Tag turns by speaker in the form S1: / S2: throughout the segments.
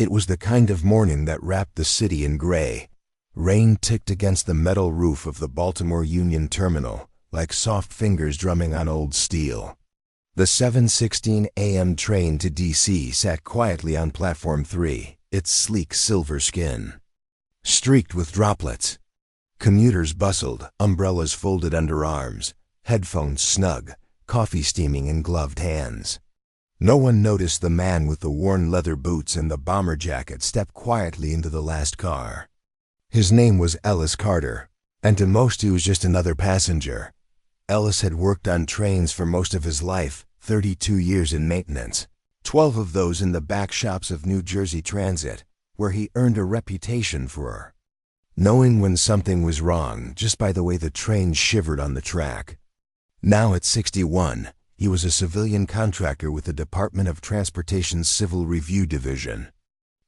S1: It was the kind of morning that wrapped the city in gray. Rain ticked against the metal roof of the Baltimore Union Terminal, like soft fingers drumming on old steel. The 7:16 a.m. train to D.C. sat quietly on Platform 3, its sleek silver skin streaked with droplets. Commuters bustled, umbrellas folded under arms, headphones snug, coffee steaming in gloved hands. No one noticed the man with the worn leather boots and the bomber jacket step quietly into the last car. His name was Ellis Carter, and to most he was just another passenger. Ellis had worked on trains for most of his life, 32 years in maintenance, 12 of those in the back shops of New Jersey Transit, where he earned a reputation for knowing when something was wrong just by the way the train shivered on the track. Now at 61, he was a civilian contractor with the Department of Transportation's Civil Review Division.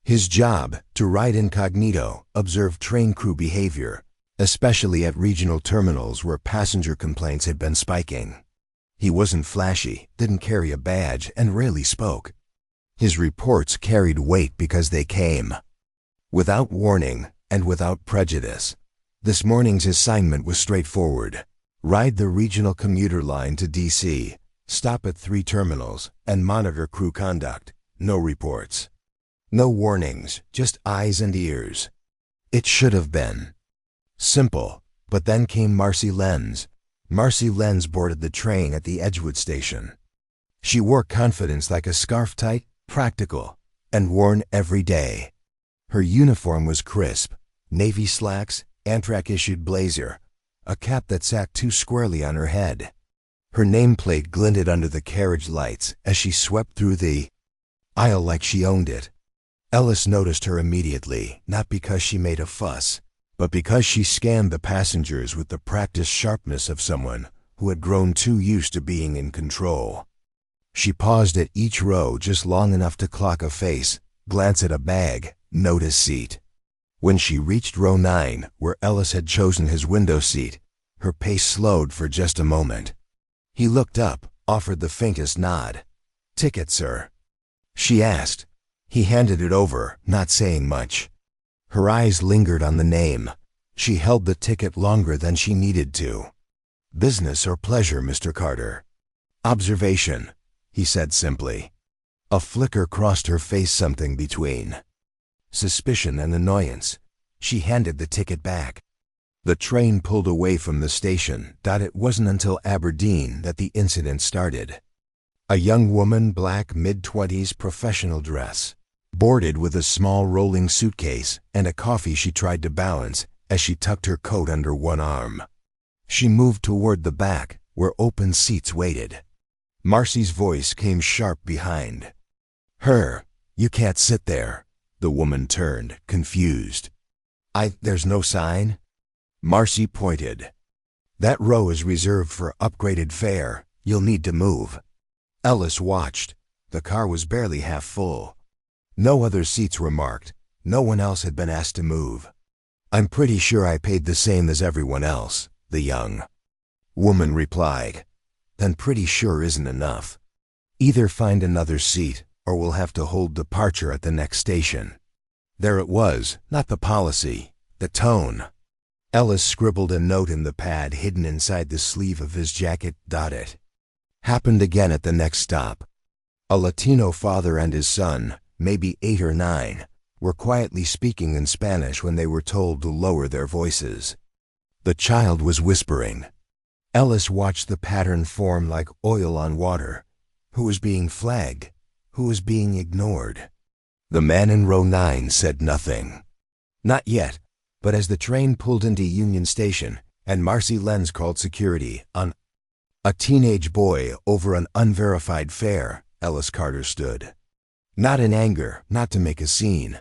S1: His job, to ride incognito, observe train crew behavior, especially at regional terminals where passenger complaints had been spiking. He wasn't flashy, didn't carry a badge, and rarely spoke. His reports carried weight because they came without warning and without prejudice. This morning's assignment was straightforward. Ride the regional commuter line to D.C., stop at 3 terminals, and monitor crew conduct. No reports. No warnings, just eyes and ears. It should have been simple, but then came Marcy Lenz. Marcy Lenz boarded the train at the Edgewood station. She wore confidence like a scarf, tight, practical, and worn every day. Her uniform was crisp, navy slacks, Amtrak-issued blazer, a cap that sat too squarely on her head. Her nameplate glinted under the carriage lights as she swept through the aisle like she owned it. Ellis noticed her immediately, not because she made a fuss, but because she scanned the passengers with the practiced sharpness of someone who had grown too used to being in control. She paused at each row just long enough to clock a face, glance at a bag, note a seat. When she reached row 9, where Ellis had chosen his window seat, her pace slowed for just a moment. He looked up, offered the faintest nod. "Ticket, sir?" she asked. He handed it over, not saying much. Her eyes lingered on the name. She held the ticket longer than she needed to. "Business or pleasure, Mr. Carter?" "Observation," he said simply. A flicker crossed her face, something between suspicion and annoyance. She handed the ticket back. The train pulled away from the station. It wasn't until Aberdeen that the incident started. A young woman, black, mid-20s, professional dress, boarded with a small rolling suitcase and a coffee she tried to balance as she tucked her coat under one arm. She moved toward the back, where open seats waited. Marcy's voice came sharp behind her. "You can't sit there." The woman turned, confused. There's no sign?" Marcy pointed. "That row is reserved for upgraded fare. You'll need to move." Ellis watched. The car was barely half full. No other seats were marked. No one else had been asked to move. "I'm pretty sure I paid the same as everyone else," the young woman replied. "Then pretty sure isn't enough. Either find another seat, or we'll have to hold departure at the next station." There it was, not the policy, the tone. Ellis scribbled a note in the pad hidden inside the sleeve of his jacket. It happened again at the next stop. A Latino father and his son, maybe 8 or 9, were quietly speaking in Spanish when they were told to lower their voices. The child was whispering. Ellis watched the pattern form like oil on water. Who was being flagged? Who was being ignored? The man in row 9 said nothing. Not yet, but as the train pulled into Union Station and Marcy Lenz called security on a teenage boy over an unverified fare, Ellis Carter stood. Not in anger, not to make a scene,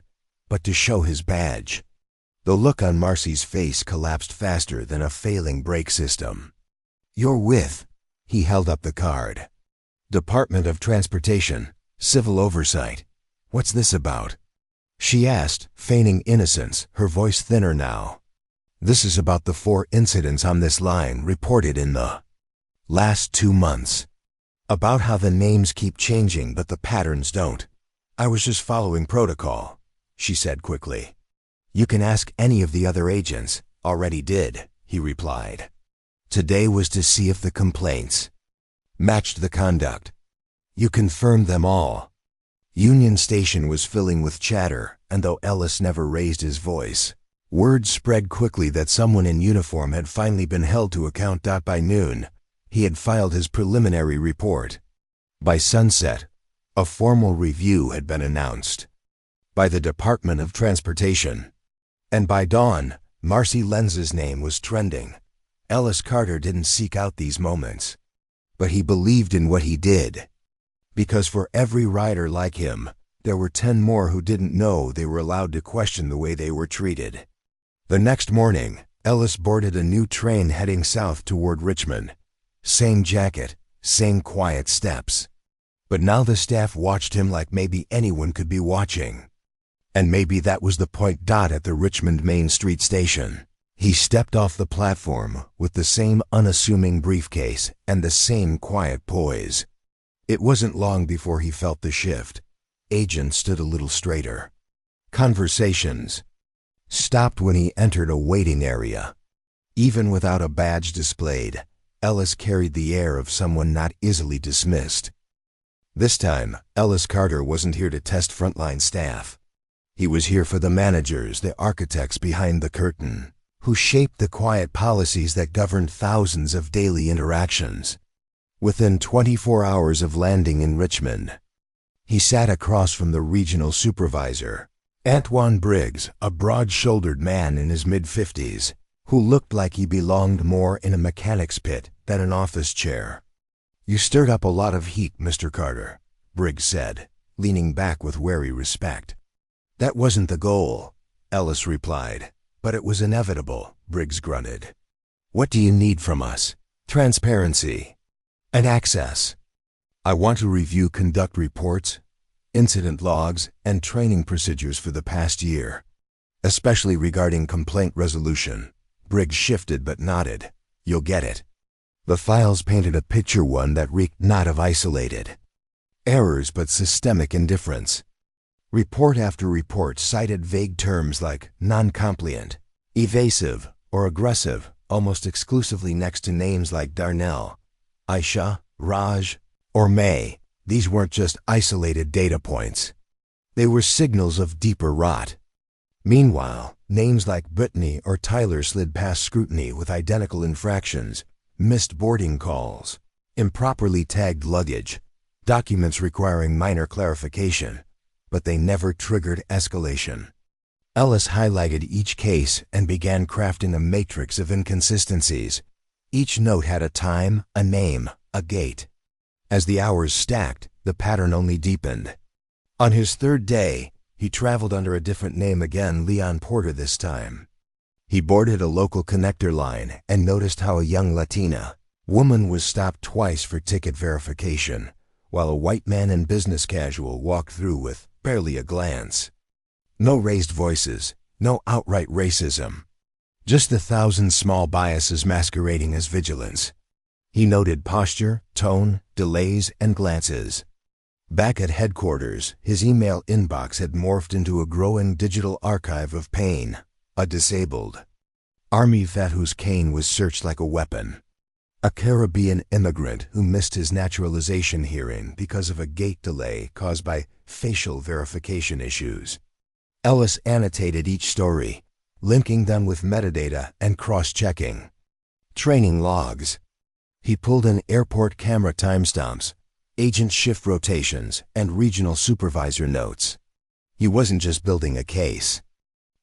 S1: but to show his badge. The look on Marcy's face collapsed faster than a failing brake system. "You're with," he held up the card. "Department of Transportation, Civil Oversight. What's this about?" she asked, feigning innocence, her voice thinner now. "This is about the 4 incidents on this line reported in the last 2 months. About how the names keep changing but the patterns don't. I was just following protocol. she said quickly. You can ask any of the other agents. Already did, he replied. Today was to see if the complaints matched the conduct. You confirmed them all. Union Station was filling with chatter, and though Ellis never raised his voice, word spread quickly that someone in uniform had finally been held to account. By noon, he had filed his preliminary report. By sunset, a formal review had been announced by the Department of Transportation. And by dawn, Marcy Lenz's name was trending. Ellis Carter didn't seek out these moments, but he believed in what he did. Because for every rider like him, there were 10 more who didn't know they were allowed to question the way they were treated. The next morning, Ellis boarded a new train heading south toward Richmond. Same jacket, same quiet steps. But now the staff watched him like maybe anyone could be watching. And maybe that was the point. At the Richmond Main Street station, he stepped off the platform with the same unassuming briefcase and the same quiet poise. It wasn't long before he felt the shift. Agent stood a little straighter. Conversations stopped when he entered a waiting area. Even without a badge displayed, Ellis carried the air of someone not easily dismissed. This time, Ellis Carter wasn't here to test frontline staff. He was here for the managers, the architects behind the curtain, who shaped the quiet policies that governed thousands of daily interactions. Within 24 hours of landing in Richmond, he sat across from the regional supervisor, Antoine Briggs, a broad-shouldered man in his mid-50s, who looked like he belonged more in a mechanic's pit than an office chair. You stirred up a lot of heat, Mr. Carter, Briggs said, leaning back with wary respect. That wasn't the goal, Ellis replied, but it was inevitable, Briggs grunted. What do you need from us? Transparency and access. I want to review conduct reports, incident logs, and training procedures for the past year, especially regarding complaint resolution. Briggs shifted but nodded. You'll get it. The files painted a picture, one that reeked not of isolated errors but systemic indifference. Report after report cited vague terms like non-compliant, evasive, or aggressive, almost exclusively next to names like Darnell, Aisha, Raj, or May. These weren't just isolated data points. They were signals of deeper rot. Meanwhile, names like Brittany or Tyler slid past scrutiny with identical infractions, missed boarding calls, improperly tagged luggage, documents requiring minor clarification, but they never triggered escalation. Ellis highlighted each case and began crafting a matrix of inconsistencies. Each note had a time, a name, a gate. As the hours stacked, the pattern only deepened. On his third day, he traveled under a different name again, Leon Porter this time. He boarded a local connector line and noticed how a young Latina woman was stopped twice for ticket verification, while a white man in business casual walked through with barely a glance. No raised voices, no outright racism. Just 1,000 small biases masquerading as vigilance. He noted posture, tone, delays, and glances. Back at headquarters, his email inbox had morphed into a growing digital archive of pain. A disabled Army vet whose cane was searched like a weapon. A Caribbean immigrant who missed his naturalization hearing because of a gate delay caused by facial verification issues. Ellis annotated each story, linking them with metadata and cross-checking. Training logs. He pulled in airport camera timestamps, agent shift rotations, and regional supervisor notes. He wasn't just building a case.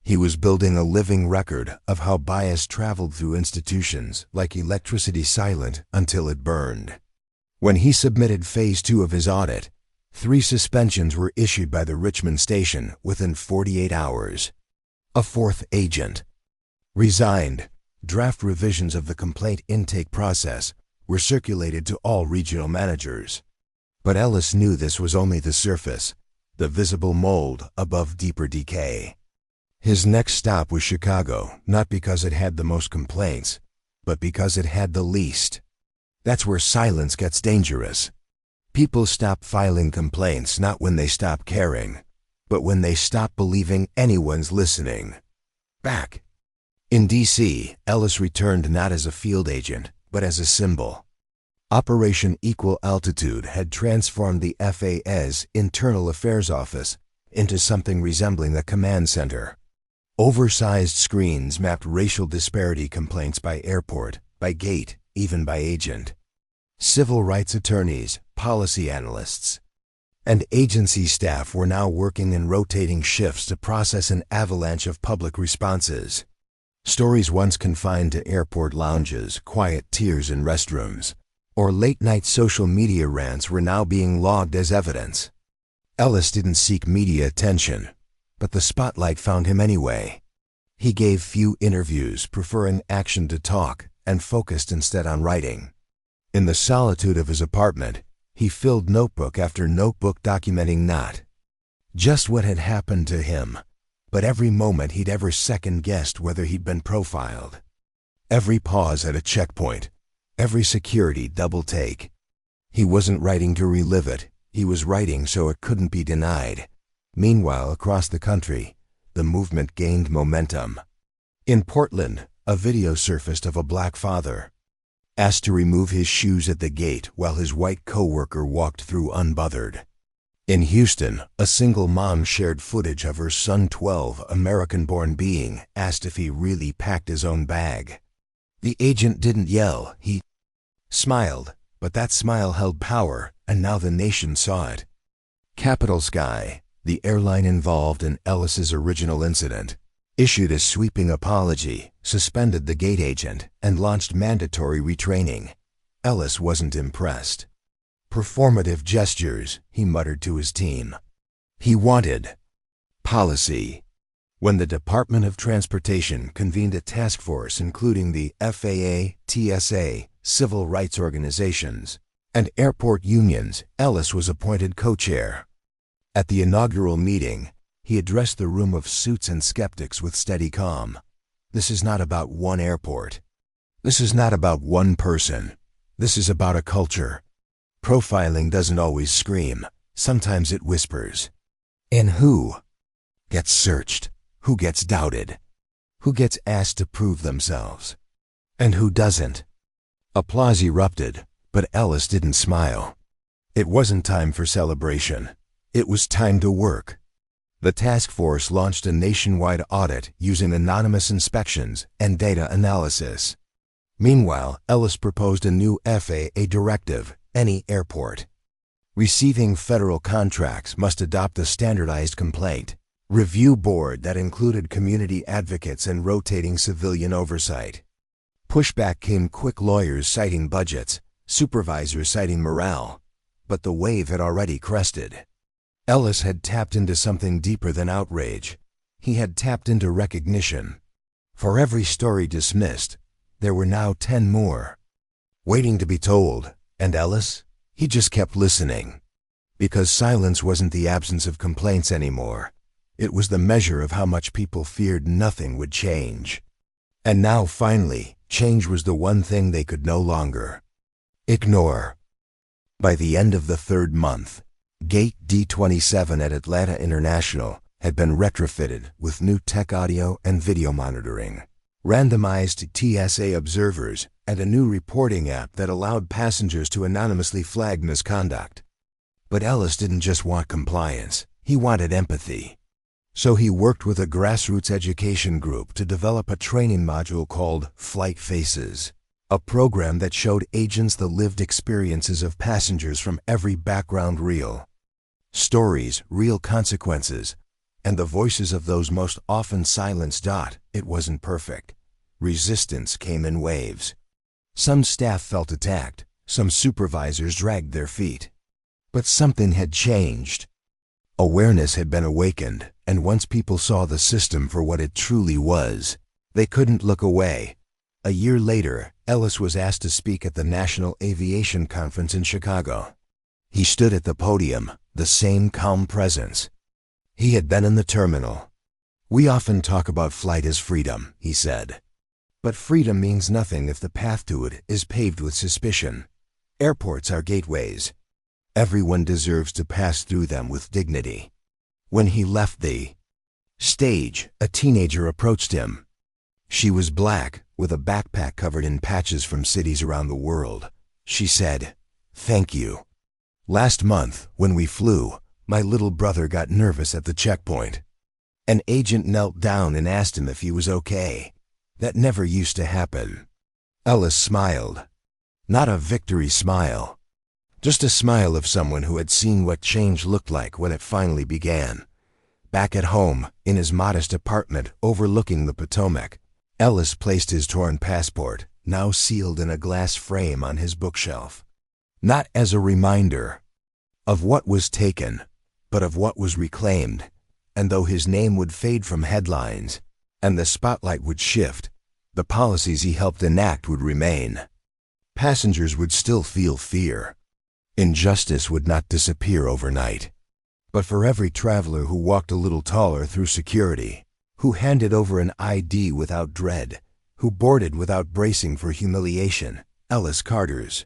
S1: He was building a living record of how bias traveled through institutions like electricity, silent until it burned. When he submitted Phase 2 of his audit, 3 suspensions were issued by the Richmond station within 48 hours. A 4th agent resigned. Draft revisions of the complaint intake process were circulated to all regional managers. But Ellis knew this was only the surface, the visible mold above deeper decay. His next stop was Chicago, not because it had the most complaints, but because it had the least. That's where silence gets dangerous. People stop filing complaints not when they stop caring, but when they stop believing anyone's listening. Back in D.C., Ellis returned not as a field agent, but as a symbol. Operation Equal Altitude had transformed the FAA's Internal Affairs Office into something resembling a command center. Oversized screens mapped racial disparity complaints by airport, by gate, even by agent. Civil rights attorneys, policy analysts, and agency staff were now working in rotating shifts to process an avalanche of public responses. Stories once confined to airport lounges, quiet tears in restrooms, or late-night social media rants were now being logged as evidence. Ellis didn't seek media attention, but the spotlight found him anyway. He gave few interviews, preferring action to talk, and focused instead on writing. In the solitude of his apartment, he filled notebook after notebook documenting not just what had happened to him, but every moment he'd ever second-guessed whether he'd been profiled. Every pause at a checkpoint, every security double-take. He wasn't writing to relive it, he was writing so it couldn't be denied. Meanwhile, across the country, the movement gained momentum. In Portland, a video surfaced of a black father asked to remove his shoes at the gate while his white coworker walked through unbothered. In Houston, a single mom shared footage of her son 12, American-born being, asked if he really packed his own bag. The agent didn't yell, he smiled, but that smile held power, and now the nation saw it. Capital Sky, the airline involved in Ellis's original incident, issued a sweeping apology, suspended the gate agent, and launched mandatory retraining. Ellis wasn't impressed. Performative gestures, he muttered to his team. He wanted policy. When the Department of Transportation convened a task force including the FAA, TSA, civil rights organizations, and airport unions, Ellis was appointed co-chair. At the inaugural meeting, he addressed the room of suits and skeptics with steady calm. This is not about one airport. This is not about one person. This is about a culture. Profiling doesn't always scream. Sometimes it whispers. And who gets searched? Who gets doubted? Who gets asked to prove themselves? And who doesn't? Applause erupted, but Ellis didn't smile. It wasn't time for celebration. It was time to work. The task force launched a nationwide audit using anonymous inspections and data analysis. Meanwhile, Ellis proposed a new FAA directive: any airport receiving federal contracts must adopt a standardized complaint review board that included community advocates and rotating civilian oversight. Pushback came quick: lawyers citing budgets, supervisors citing morale. But the wave had already crested. Ellis had tapped into something deeper than outrage. He had tapped into recognition. For every story dismissed, there were now 10 more waiting to be told. And Ellis? He just kept listening. Because silence wasn't the absence of complaints anymore. It was the measure of how much people feared nothing would change. And now, finally, change was the one thing they could no longer ignore. By the end of the 3rd month, Gate D27 at Atlanta International had been retrofitted with new tech audio and video monitoring, randomized TSA observers, and a new reporting app that allowed passengers to anonymously flag misconduct. But Ellis didn't just want compliance, he wanted empathy. So he worked with a grassroots education group to develop a training module called Flight Faces, a program that showed agents the lived experiences of passengers from every background reel. Stories, real consequences, and the voices of those most often silenced. It wasn't perfect. Resistance came in waves. Some staff felt attacked, some supervisors dragged their feet. But something had changed. Awareness had been awakened, and once people saw the system for what it truly was, they couldn't look away. A year later, Ellis was asked to speak at the National Aviation Conference in Chicago. He stood at the podium, the same calm presence. He had been in the terminal. "We often talk about flight as freedom," he said. "But freedom means nothing if the path to it is paved with suspicion. Airports are gateways. Everyone deserves to pass through them with dignity." When he left the stage, a teenager approached him. She was black, with a backpack covered in patches from cities around the world. She said, "Thank you. Last month, when we flew, my little brother got nervous at the checkpoint. An agent knelt down and asked him if he was okay. That never used to happen." Ellis smiled. Not a victory smile. Just a smile of someone who had seen what change looked like when it finally began. Back at home, in his modest apartment overlooking the Potomac, Ellis placed his torn passport, now sealed in a glass frame, on his bookshelf. Not as a reminder of what was taken, but of what was reclaimed. And though his name would fade from headlines, and the spotlight would shift, the policies he helped enact would remain. Passengers would still feel fear. Injustice would not disappear overnight. But for every traveler who walked a little taller through security, who handed over an ID without dread, who boarded without bracing for humiliation, Ellis Carter's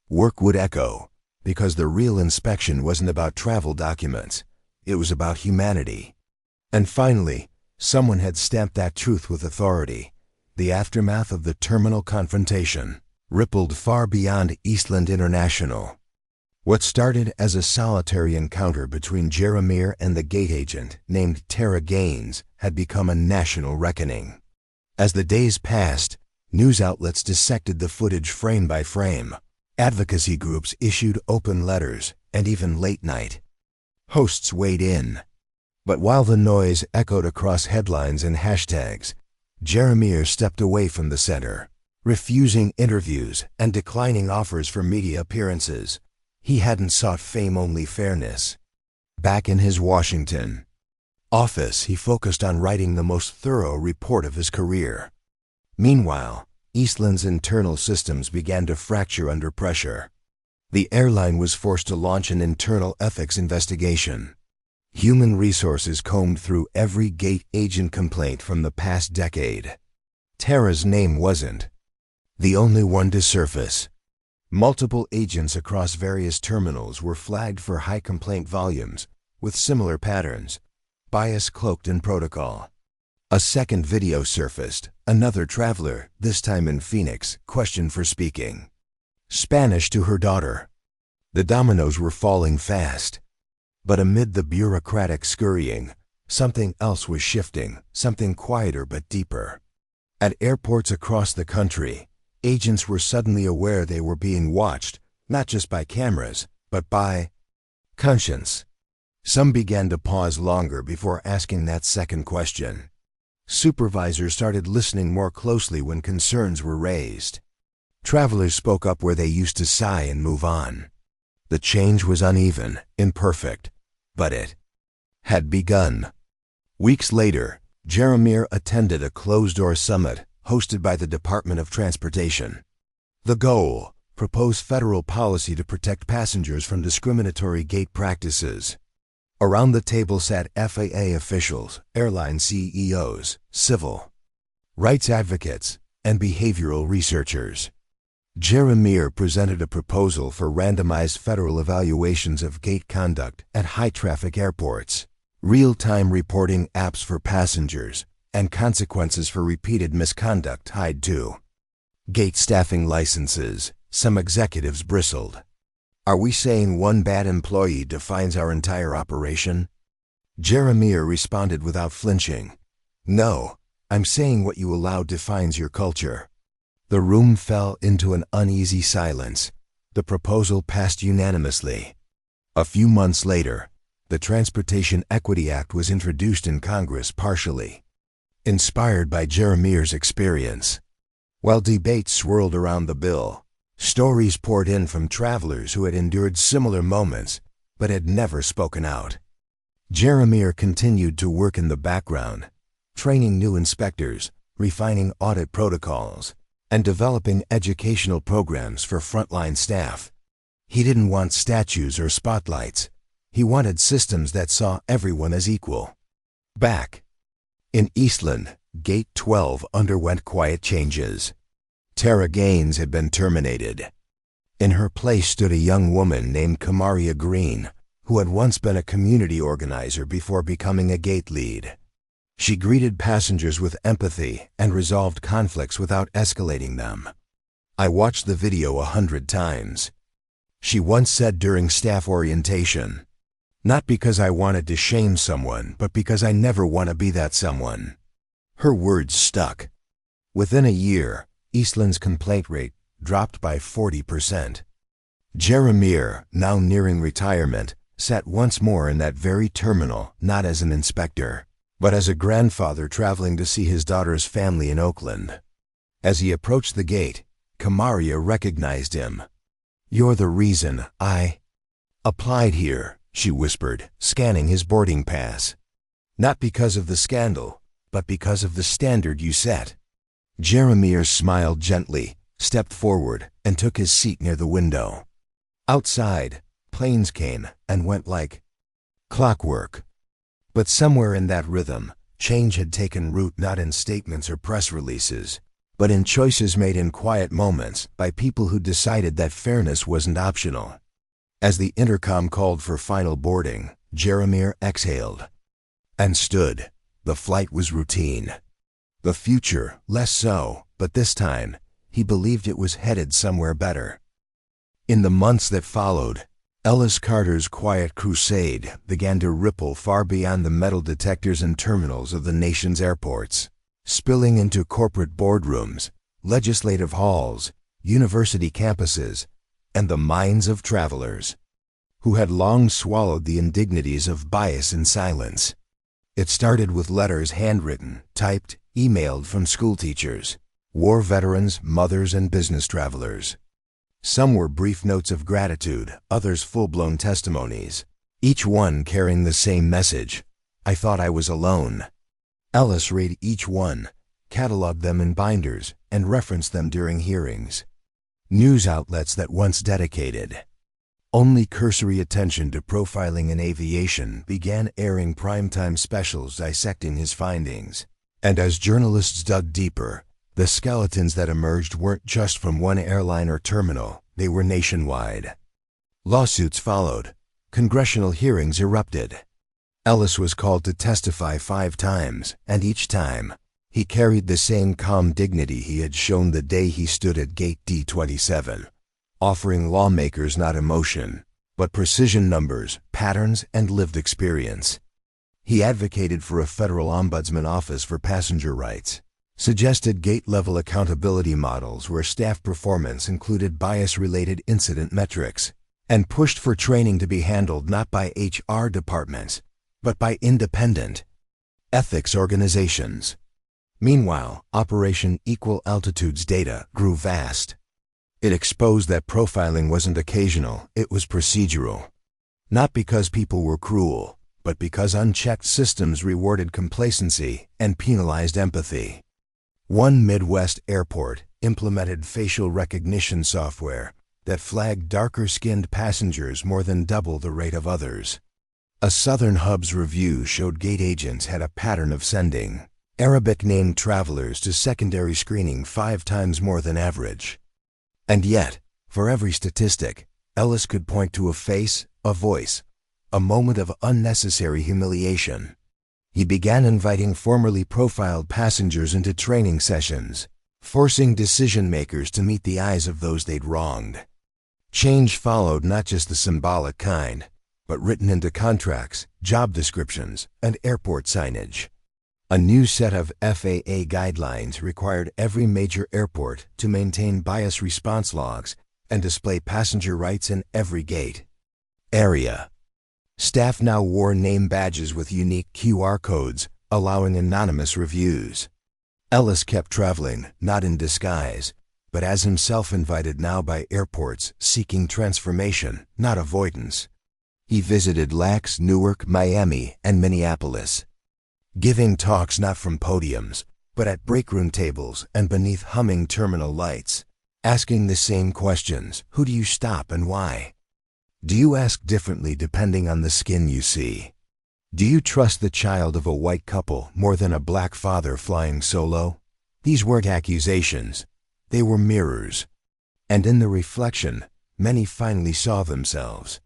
S1: work would echo, because the real inspection wasn't about travel documents, it was about humanity. And finally, someone had stamped that truth with authority. The aftermath of the terminal confrontation rippled far beyond Eastland International. What started as a solitary encounter between Jeremiah and the gate agent named Tara Gaines had become a national reckoning. As the days passed, news outlets dissected the footage frame by frame. Advocacy groups issued open letters, and even late-night hosts weighed in. But while the noise echoed across headlines and hashtags, Jeremiah stepped away from the center, refusing interviews and declining offers for media appearances. He hadn't sought fame, only fairness. Back in his Washington office, he focused on writing the most thorough report of his career. Meanwhile, Eastland's internal systems began to fracture under pressure. The airline was forced to launch an internal ethics investigation. Human resources combed through every gate agent complaint from the past decade. Tara's name wasn't the only one to surface. Multiple agents across various terminals were flagged for high complaint volumes, with similar patterns, bias cloaked in protocol. A second video surfaced. Another traveler, this time in Phoenix, questioned for speaking Spanish to her daughter. The dominoes were falling fast. But amid the bureaucratic scurrying, something else was shifting, something quieter but deeper. At airports across the country, agents were suddenly aware they were being watched, not just by cameras, but by conscience. Some began to pause longer before asking that second question. Supervisors started listening more closely when concerns were raised. Travelers spoke up where they used to sigh and move on. The change was uneven, imperfect, but it had begun. Weeks later, Jeremiah attended a closed-door summit hosted by the Department of Transportation. The goal: propose federal policy to protect passengers from discriminatory gate practices. Around the table sat FAA officials, airline CEOs, civil rights advocates, and behavioral researchers. Jeremiah presented a proposal for randomized federal evaluations of gate conduct at high-traffic airports, real-time reporting apps for passengers, and consequences for repeated misconduct tied to gate staffing licenses. Some executives bristled. "Are we saying one bad employee defines our entire operation?" Jeremiah responded without flinching. "No, I'm saying what you allow defines your culture." The room fell into an uneasy silence. The proposal passed unanimously. A few months later, the Transportation Equity Act was introduced in Congress, partially inspired by Jeremiah's experience. While debates swirled around the bill, stories poured in from travelers who had endured similar moments but had never spoken out. Jeremiah continued to work in the background, training new inspectors, refining audit protocols, and developing educational programs for frontline staff. He didn't want statues or spotlights. He wanted systems that saw everyone as equal. Back in Eastland, Gate 12 underwent quiet changes. Tara Gaines had been terminated. In her place stood a young woman named Kamaria Green, who had once been a community organizer before becoming a gate lead. She greeted passengers with empathy and resolved conflicts without escalating them. "I watched the video 100 times," she once said during staff orientation. "Not because I wanted to shame someone, but because I never want to be that someone." Her words stuck. Within a year, Eastland's complaint rate dropped by 40%. Jeremiah, now nearing retirement, sat once more in that very terminal, not as an inspector, but as a grandfather traveling to see his daughter's family in Oakland. As he approached the gate, Kamaria recognized him. "You're the reason I applied here," she whispered, scanning his boarding pass. "Not because of the scandal, but because of the standard you set." Jeremiah smiled gently, stepped forward, and took his seat near the window. Outside, planes came and went like clockwork. But somewhere in that rhythm, change had taken root not in statements or press releases, but in choices made in quiet moments by people who decided that fairness wasn't optional. As the intercom called for final boarding, Jeremiah exhaled and stood. The flight was routine. The future, less so, but this time, he believed it was headed somewhere better. In the months that followed, Ellis Carter's quiet crusade began to ripple far beyond the metal detectors and terminals of the nation's airports, spilling into corporate boardrooms, legislative halls, university campuses, and the minds of travelers who had long swallowed the indignities of bias in silence. It started with letters handwritten, typed, emailed from schoolteachers, war veterans, mothers, and business travelers. Some were brief notes of gratitude, others full-blown testimonies, each one carrying the same message: "I thought I was alone." Ellis read each one, cataloged them in binders, and referenced them during hearings. News outlets that once dedicated only cursory attention to profiling in aviation began airing primetime specials dissecting his findings. And as journalists dug deeper, the skeletons that emerged weren't just from one airline or terminal, they were nationwide. Lawsuits followed. Congressional hearings erupted. Ellis was called to testify 5 times, and each time, he carried the same calm dignity he had shown the day he stood at Gate D27, offering lawmakers not emotion, but precision numbers, patterns, and lived experience. He advocated for a federal ombudsman office for passenger rights, suggested gate-level accountability models where staff performance included bias-related incident metrics, and pushed for training to be handled not by HR departments, but by independent ethics organizations. Meanwhile, Operation Equal Altitude's data grew vast. It exposed that profiling wasn't occasional, it was procedural. Not because people were cruel, but because unchecked systems rewarded complacency and penalized empathy. One Midwest airport implemented facial recognition software that flagged darker-skinned passengers more than double the rate of others. A Southern hub's review showed gate agents had a pattern of sending Arabic-named travelers to secondary screening 5 times more than average. And yet, for every statistic, Ellis could point to a face, a voice, a moment of unnecessary humiliation. He began inviting formerly profiled passengers into training sessions, forcing decision-makers to meet the eyes of those they'd wronged. Change followed, not just the symbolic kind, but written into contracts, job descriptions, and airport signage. A new set of FAA guidelines required every major airport to maintain bias response logs and display passenger rights in every gate area. Staff now wore name badges with unique QR codes, allowing anonymous reviews. Ellis kept traveling, not in disguise, but as himself, invited now by airports seeking transformation, not avoidance. He visited LAX, Newark, Miami, and Minneapolis, giving talks not from podiums, but at breakroom tables and beneath humming terminal lights, asking the same questions: who do you stop and why? Do you ask differently depending on the skin you see? Do you trust the child of a white couple more than a black father flying solo? These weren't accusations, they were mirrors. And in the reflection, many finally saw themselves.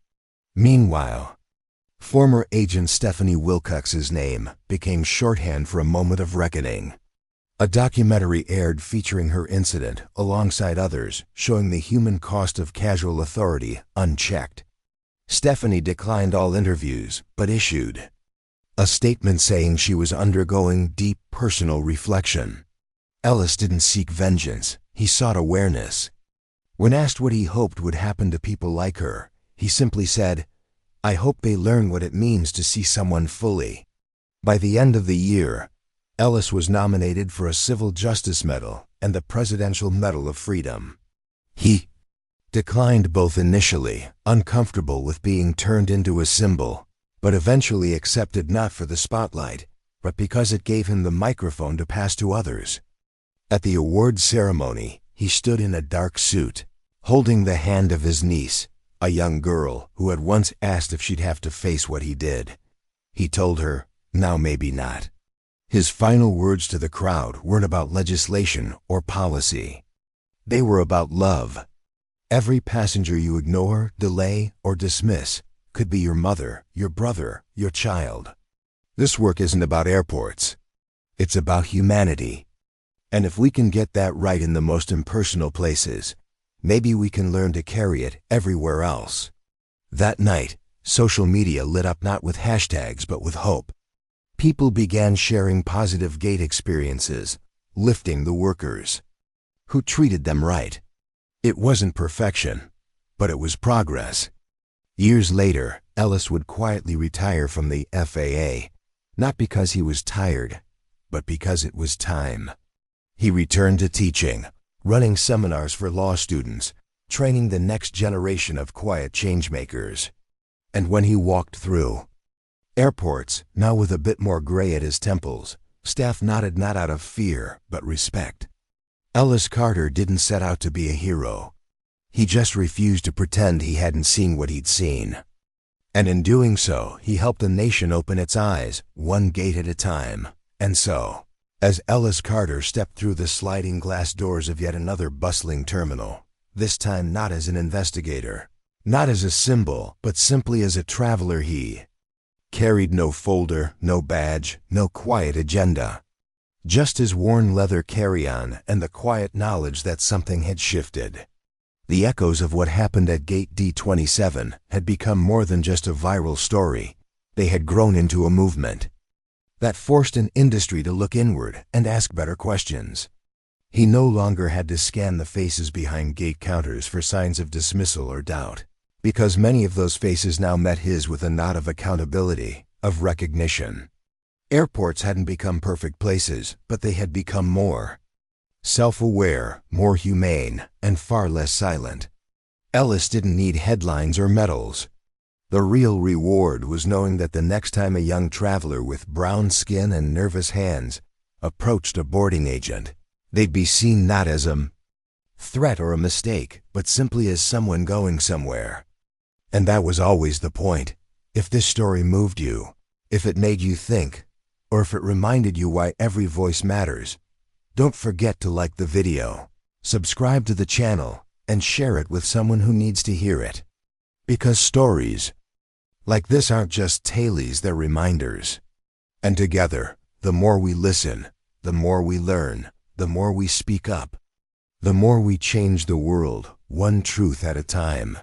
S1: Meanwhile, Former agent Stephanie Wilcox's name became shorthand for a moment of reckoning. A documentary aired featuring her incident alongside others, showing the human cost of casual authority unchecked. Stephanie declined all interviews, but issued a statement saying she was undergoing deep personal reflection. Ellis didn't seek vengeance, he sought awareness. When asked what he hoped would happen to people like her, he simply said, "I hope they learn what it means to see someone fully." By the end of the year, Ellis was nominated for a Civil Justice Medal and the Presidential Medal of Freedom. He declined both initially, uncomfortable with being turned into a symbol, but eventually accepted not for the spotlight, but because it gave him the microphone to pass to others. At the awards ceremony, he stood in a dark suit, holding the hand of his niece, a young girl who had once asked if she'd have to face what he did. He told her, "Now maybe not." His final words to the crowd weren't about legislation or policy. They were about love. Every passenger you ignore, delay, or dismiss could be your mother, your brother, your child. This work isn't about airports. It's about humanity. And if we can get that right in the most impersonal places, maybe we can learn to carry it everywhere else. That night, social media lit up not with hashtags but with hope. People began sharing positive gate experiences, lifting the workers who treated them right. It wasn't perfection, but it was progress. Years later, Ellis would quietly retire from the FAA, not because he was tired, but because it was time. He returned to teaching, running seminars for law students, training the next generation of quiet changemakers. And when he walked through airports, now with a bit more gray at his temples, staff nodded not out of fear, but respect. Ellis Carter didn't set out to be a hero. He just refused to pretend he hadn't seen what he'd seen. And in doing so, he helped a nation open its eyes, one gate at a time. And so, as Ellis Carter stepped through the sliding glass doors of yet another bustling terminal, this time not as an investigator, not as a symbol, but simply as a traveler, he carried no folder, no badge, no quiet agenda. Just his worn leather carry-on and the quiet knowledge that something had shifted. The echoes of what happened at Gate D27 had become more than just a viral story. They had grown into a movement that forced an industry to look inward and ask better questions. He no longer had to scan the faces behind gate counters for signs of dismissal or doubt, because many of those faces now met his with a nod of accountability, of recognition. Airports hadn't become perfect places, but they had become more self-aware, more humane, and far less silent. Ellis didn't need headlines or medals. The real reward was knowing that the next time a young traveler with brown skin and nervous hands approached a boarding agent, they'd be seen not as a threat or a mistake, but simply as someone going somewhere. And that was always the point. If this story moved you, if it made you think, or if it reminded you why every voice matters, don't forget to like the video, subscribe to the channel, and share it with someone who needs to hear it. Because stories like this aren't just tales, they're reminders. And together, the more we listen, the more we learn, the more we speak up, the more we change the world, one truth at a time.